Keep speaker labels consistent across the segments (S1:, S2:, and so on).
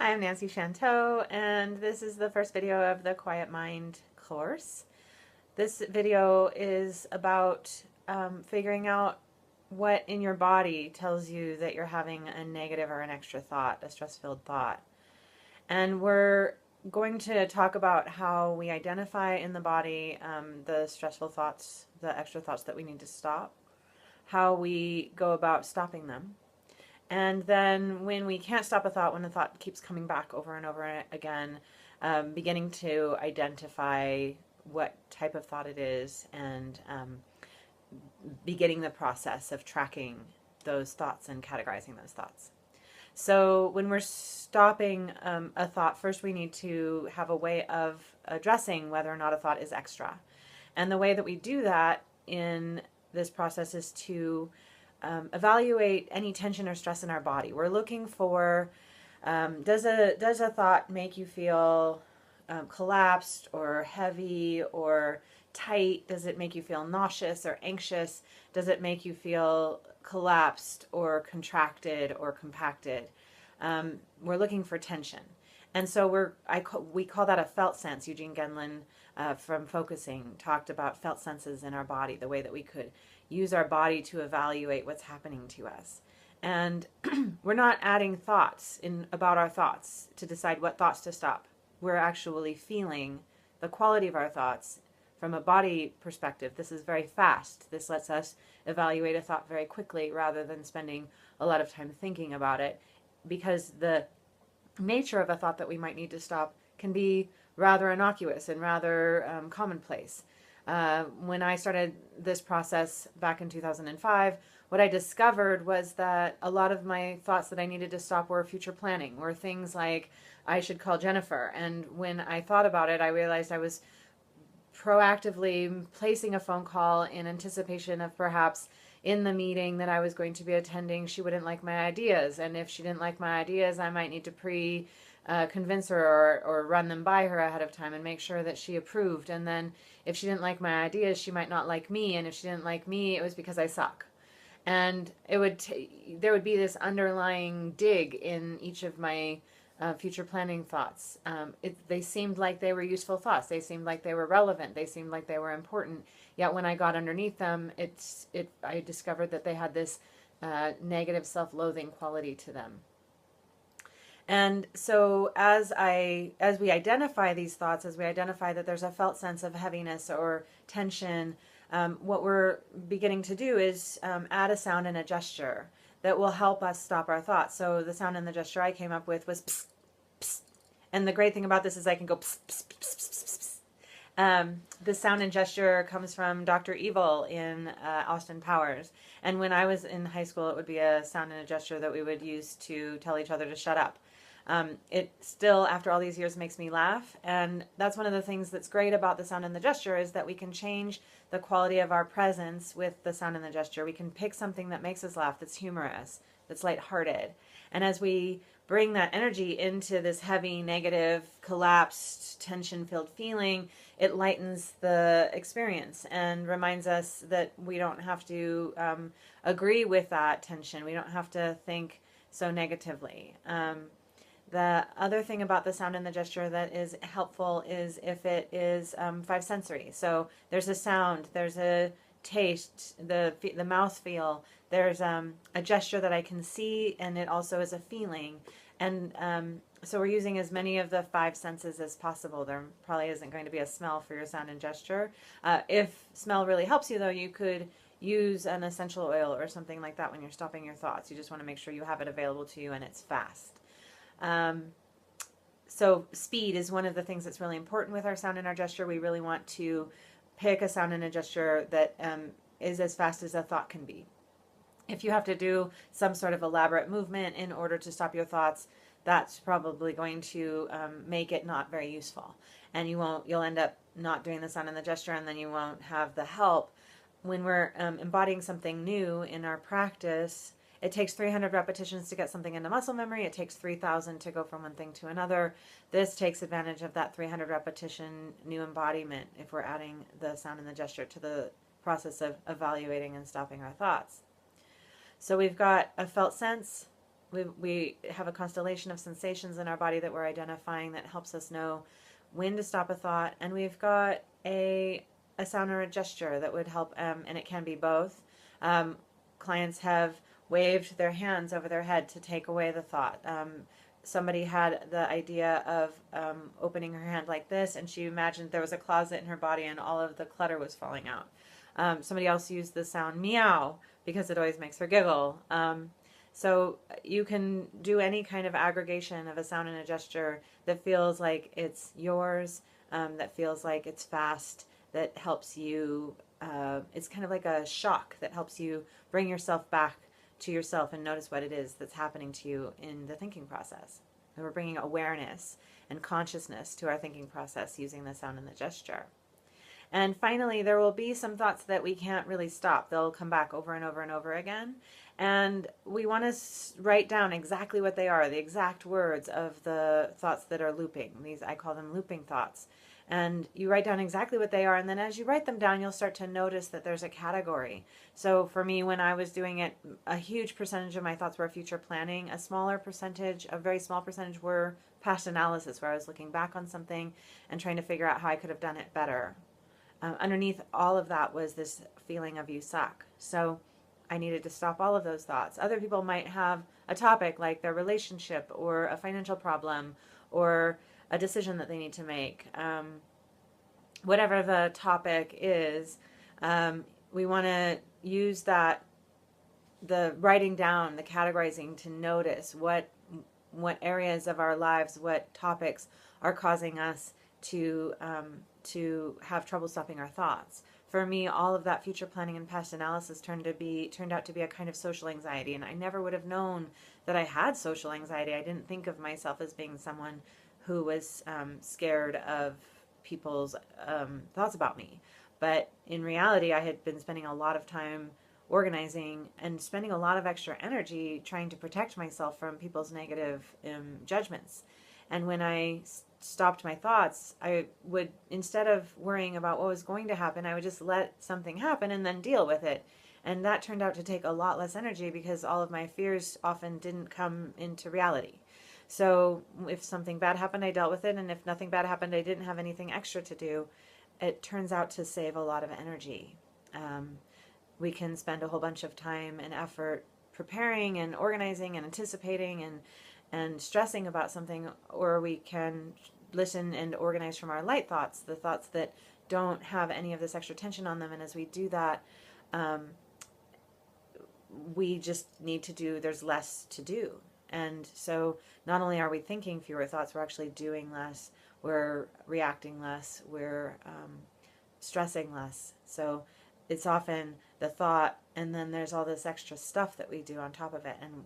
S1: Hi, I'm Nancy Chanteau, and this is the first video of the Quiet Mind course. This video is about figuring out what in your body tells you that you're having a negative or an extra thought, a stress-filled thought. And we're going to talk about how we identify in the body the stressful thoughts, the extra thoughts that we need to stop, how we go about stopping them, and then when we can't stop a thought, when the thought keeps coming back over and over again, beginning to identify what type of thought it is and beginning the process of tracking those thoughts and categorizing those thoughts. So when we're stopping a thought, first we need to have a way of addressing whether or not a thought is extra. And the way that we do that in this process is to evaluate any tension or stress in our body. We're looking for does a thought make you feel collapsed or heavy or tight? Does it make you feel nauseous or anxious? Does it make you feel collapsed or contracted or compacted? We're looking for tension. And so we call that a felt sense. Eugene Gendlin from Focusing talked about felt senses in our body, the way that we could use our body to evaluate what's happening to us. And we're not adding thoughts about our thoughts to decide what thoughts to stop. We're actually feeling the quality of our thoughts from a body perspective. This is very fast. This lets us evaluate a thought very quickly rather than spending a lot of time thinking about it, because the nature of a thought that we might need to stop can be rather innocuous and rather commonplace. When I started this process back in 2005, what I discovered was that a lot of my thoughts that I needed to stop were future planning, were things like, I should call Jennifer. And when I thought about it, I realized I was proactively placing a phone call in anticipation of perhaps in the meeting that I was going to be attending, she wouldn't like my ideas. And if she didn't like my ideas, I might need to convince her or run them by her ahead of time and make sure that she approved. And then if she didn't like my ideas, she might not like me. And if she didn't like me, it was because I suck. And there would be this underlying dig in each of my future planning thoughts. They seemed like they were useful thoughts. They seemed like they were relevant. They seemed like they were important. Yet when I got underneath them, I discovered that they had this negative self-loathing quality to them. And so as we identify these thoughts, as we identify that there's a felt sense of heaviness or tension, what we're beginning to do is add a sound and a gesture that will help us stop our thoughts. So the sound and the gesture I came up with was psst, psst. And the great thing about this is I can go psst, psst, psst, psst, psst, psst. The sound and gesture comes from Dr. Evil in Austin Powers. And when I was in high school, it would be a sound and a gesture that we would use to tell each other to shut up. It still, after all these years, makes me laugh. And that's one of the things that's great about the sound and the gesture, is that we can change the quality of our presence with the sound and the gesture. We can pick something that makes us laugh, that's humorous, that's lighthearted. And as we bring that energy into this heavy, negative, collapsed, tension-filled feeling, it lightens the experience and reminds us that we don't have to agree with that tension. We don't have to think so negatively. The other thing about the sound and the gesture that is helpful is if it is five sensory. So there's a sound, there's a taste, the mouth feel, there's a gesture that I can see, and it also is a feeling. And so we're using as many of the five senses as possible. There probably isn't going to be a smell for your sound and gesture. If smell really helps you, though, you could use an essential oil or something like that when you're stopping your thoughts. You just want to make sure you have it available to you and it's fast. So speed is one of the things that's really important with our sound and our gesture. We really want to pick a sound and a gesture that is as fast as a thought can be. If you have to do some sort of elaborate movement in order to stop your thoughts, that's probably going to make it not very useful. And you'll end up not doing the sound and the gesture, and then you won't have the help. When we're embodying something new in our practice, it takes 300 repetitions to get something into muscle memory. It takes 3,000 to go from one thing to another. This takes advantage of that 300 repetition new embodiment if we're adding the sound and the gesture to the process of evaluating and stopping our thoughts. So we've got a felt sense, we have a constellation of sensations in our body that we're identifying that helps us know when to stop a thought. And we've got a sound or a gesture that would help, and it can be both. Clients have waved their hands over their head to take away the thought. Somebody had the idea of opening her hand like this, and she imagined there was a closet in her body and all of the clutter was falling out. Somebody else used the sound meow because it always makes her giggle. So you can do any kind of aggregation of a sound and a gesture that feels like it's yours, that feels like it's fast, that helps you. It's kind of like a shock that helps you bring yourself back to yourself and notice what it is that's happening to you in the thinking process. And we're bringing awareness and consciousness to our thinking process using the sound and the gesture. And finally, there will be some thoughts that we can't really stop. They'll come back over and over and over again. And we want to write down exactly what they are, the exact words of the thoughts that are looping. These, I call them looping thoughts. And you write down exactly what they are, and then as you write them down, you'll start to notice that there's a category. So for me, when I was doing it, a huge percentage of my thoughts were future planning. A smaller percentage, a very small percentage, were past analysis, where I was looking back on something and trying to figure out how I could have done it better. Underneath all of that was this feeling of you suck. So I needed to stop all of those thoughts. Other people might have a topic like their relationship or a financial problem or a decision that they need to make. Whatever the topic is, we want to use that, the writing down, the categorizing, to notice what areas of our lives, what topics are causing us to have trouble stopping our thoughts. For me, all of that future planning and past analysis turned out to be a kind of social anxiety, and I never would have known that I had social anxiety. I didn't think of myself as being someone who was scared of people's thoughts about me. But in reality, I had been spending a lot of time organizing and spending a lot of extra energy trying to protect myself from people's negative judgments. And when I stopped my thoughts, I would, instead of worrying about what was going to happen, I would just let something happen and then deal with it. And that turned out to take a lot less energy because all of my fears often didn't come into reality. So if something bad happened, I dealt with it. And if nothing bad happened, I didn't have anything extra to do. It turns out to save a lot of energy. We can spend a whole bunch of time and effort preparing and organizing and anticipating and stressing about something, or we can listen and organize from our light thoughts, the thoughts that don't have any of this extra tension on them. And as we do that, we just need to do, there's less to do. And so not only are we thinking fewer thoughts, we're actually doing less, we're reacting less, we're stressing less. So it's often the thought, and then there's all this extra stuff that we do on top of it. And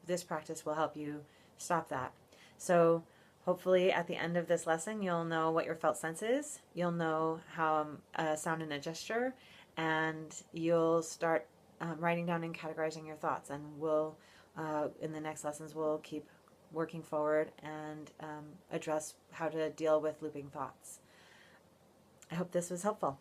S1: this practice will help you stop that. So hopefully at the end of this lesson, you'll know what your felt sense is. You'll know how a sound and a gesture, and you'll start writing down and categorizing your thoughts. And we'll, in the next lessons, we'll keep working forward and address how to deal with looping thoughts. I hope this was helpful.